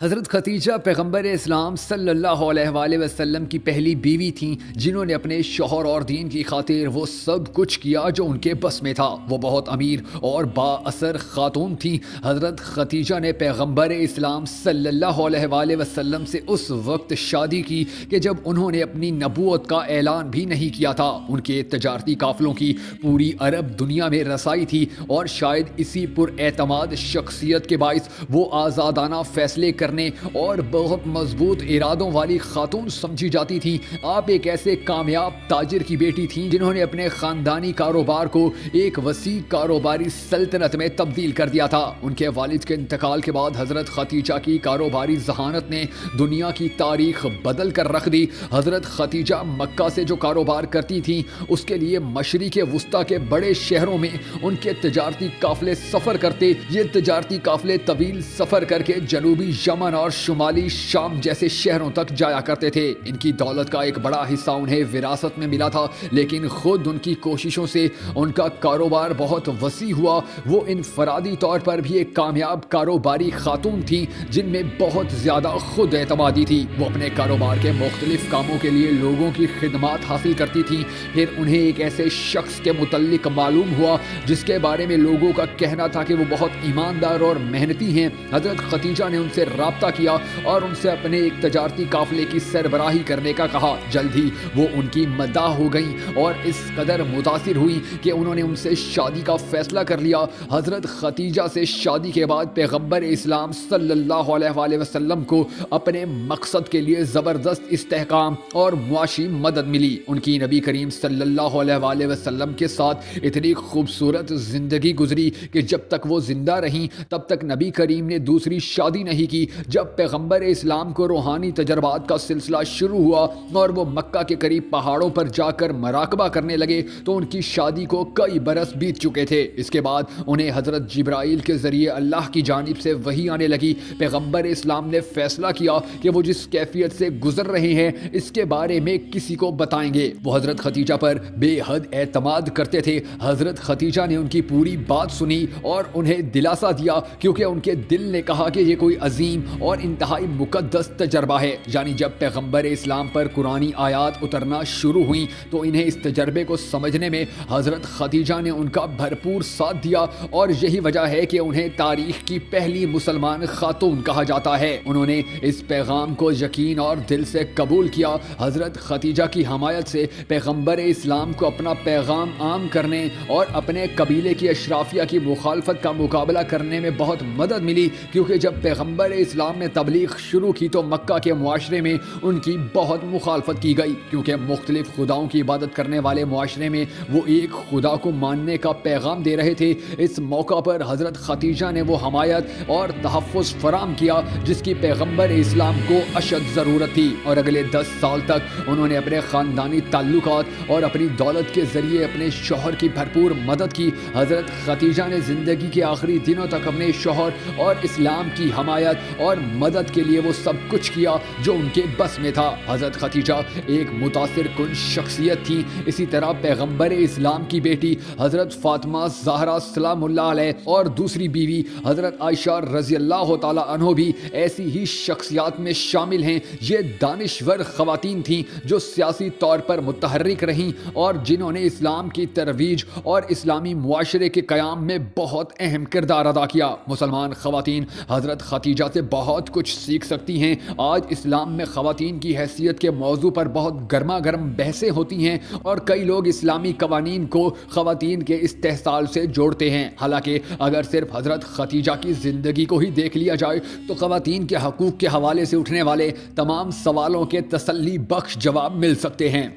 حضرت خدیجہ پیغمبر اسلام صلی اللہ علیہ وآلہ وسلم کی پہلی بیوی تھیں جنہوں نے اپنے شوہر اور دین کی خاطر وہ سب کچھ کیا جو ان کے بس میں تھا۔ وہ بہت امیر اور با اثر خاتون تھیں۔ حضرت خدیجہ نے پیغمبر اسلام صلی اللہ علیہ وآلہ وسلم سے اس وقت شادی کی کہ جب انہوں نے اپنی نبوت کا اعلان بھی نہیں کیا تھا۔ ان کے تجارتی قافلوں کی پوری عرب دنیا میں رسائی تھی اور شاید اسی پر اعتماد شخصیت کے باعث وہ آزادانہ فیصلے کرنے اور بہت مضبوط ارادوں والی خاتون سمجھی جاتی تھی۔ آپ ایک ایسے کامیاب تاجر کی بیٹی تھیں جنہوں نے اپنے خاندانی کاروبار کو ایک وسیع کاروباری سلطنت میں تبدیل کر دیا تھا۔ ان کے والد کے انتقال کے بعد حضرت خدیجہ کی کاروباری ذہانت نے دنیا کی تاریخ بدل کر رکھ دی۔ حضرت خدیجہ مکہ سے جو کاروبار کرتی تھیں اس کے لیے مشرق وسطیٰ کے بڑے شہروں میں ان کے تجارتی قافلے سفر کرتے۔ یہ تجارتی قافلے طویل سفر کر کے جنوبی یمن اور شمالی شام جیسے شہروں تک جایا کرتے تھے۔ ان کی دولت کا ایک بڑا حصہ انہیں وراثت میں ملا تھا، لیکن خود ان کی کوششوں سے ان کا کاروبار بہت وسیع ہوا۔ وہ انفرادی طور پر بھی ایک کامیاب کاروباری خاتون تھیں جن میں بہت زیادہ خود اعتمادی تھی۔ وہ اپنے کاروبار کے مختلف کاموں کے لیے لوگوں کی خدمات حاصل کرتی تھیں۔ پھر انہیں ایک ایسے شخص کے متعلق معلوم ہوا جس کے بارے میں لوگوں کا کہنا تھا کہ وہ بہت ایماندار اور محنتی ہیں۔ حضرت خدیجہ نے ان سے رابطہ کیا اور ان سے اپنے ایک تجارتی قافلے کی سربراہی کرنے کا کہا۔ جلد ہی وہ ان کی مداح ہو گئیں اور اس قدر متاثر ہوئی کہ انہوں نے ان سے شادی کا فیصلہ کر لیا۔ حضرت خدیجہ سے شادی کے بعد پیغمبر اسلام صلی اللہ علیہ وآلہ وسلم کو اپنے مقصد کے لیے زبردست استحکام اور معاشی مدد ملی۔ ان کی نبی کریم صلی اللہ علیہ وآلہ وسلم کے ساتھ اتنی خوبصورت زندگی گزری کہ جب تک وہ زندہ رہیں تب تک نبی کریم نے دوسری شادی نہیں کی۔ جب پیغمبر اسلام کو روحانی تجربات کا سلسلہ شروع ہوا اور وہ مکہ کے قریب پہاڑوں پر جا کر مراقبہ کرنے لگے تو ان کی شادی کو کئی برس بیت چکے تھے۔ اس کے بعد انہیں حضرت جبرائیل کے ذریعے اللہ کی جانب سے وحی آنے لگی۔ پیغمبر اسلام نے فیصلہ کیا کہ وہ جس کیفیت سے گزر رہے ہیں اس کے بارے میں کسی کو بتائیں گے۔ وہ حضرت خدیجہ پر بے حد اعتماد کرتے تھے۔ حضرت خدیجہ نے ان کی پوری بات سنی اور انہیں دلاسا دیا، کیونکہ ان کے دل نے کہا کہ یہ کوئی عظیم اور انتہائی مقدس تجربہ ہے۔ یعنی جب پیغمبر اسلام پر قرآنی آیات اترنا شروع ہوئیں تو انہیں اس تجربے کو سمجھنے میں حضرت خدیجہ نے ان کا بھرپور ساتھ دیا، اور یہی وجہ ہے کہ انہیں تاریخ کی پہلی مسلمان خاتون کہا جاتا ہے۔ انہوں نے اس پیغام کو یقین اور دل سے قبول کیا۔ حضرت خدیجہ کی حمایت سے پیغمبر اسلام کو اپنا پیغام عام کرنے اور اپنے قبیلے کی اشرافیہ کی مخالفت کا مقابلہ کرنے میں بہت مدد ملی، کیونکہ جب پیغمبر اسلام نے تبلیغ شروع کی تو مکہ کے معاشرے میں ان کی بہت مخالفت کی گئی، کیونکہ مختلف خداؤں کی عبادت کرنے والے معاشرے میں وہ ایک خدا کو ماننے کا پیغام دے رہے تھے۔ اس موقع پر حضرت خدیجہ نے وہ حمایت اور تحفظ فراہم کیا جس کی پیغمبر اسلام کو اشد ضرورت تھی، اور اگلے 10 سال تک انہوں نے اپنے خاندانی تعلقات اور اپنی دولت کے ذریعے اپنے شوہر کی بھرپور مدد کی۔ حضرت خدیجہ نے زندگی کے آخری دنوں تک اپنے شوہر اور اسلام کی حمایت اور مدد کے لیے وہ سب کچھ کیا جو ان کے بس میں تھا۔ حضرت خدیجہ ایک متاثر کن شخصیت تھی۔ اسی طرح پیغمبر اسلام کی بیٹی حضرت فاطمہ زہرا سلام اللہ علیہ اور دوسری بیوی حضرت عائشہ رضی اللہ تعالی عنہ بھی ایسی ہی شخصیات میں شامل ہیں۔ یہ دانشور خواتین تھیں جو سیاسی طور پر متحرک رہیں اور جنہوں نے اسلام کی ترویج اور اسلامی معاشرے کے قیام میں بہت اہم کردار ادا کیا۔ مسلمان خواتین حضرت خدیجہ سے بہت کچھ سیکھ سکتی ہیں۔ آج اسلام میں خواتین کی حیثیت کے موضوع پر بہت گرما گرم بحثیں ہوتی ہیں، اور کئی لوگ اسلامی قوانین کو خواتین کے استحصال سے جوڑتے ہیں۔ حالانکہ اگر صرف حضرت خدیجہ کی زندگی کو ہی دیکھ لیا جائے تو خواتین کے حقوق کے حوالے سے اٹھنے والے تمام سوالوں کے تسلی بخش جواب مل سکتے ہیں۔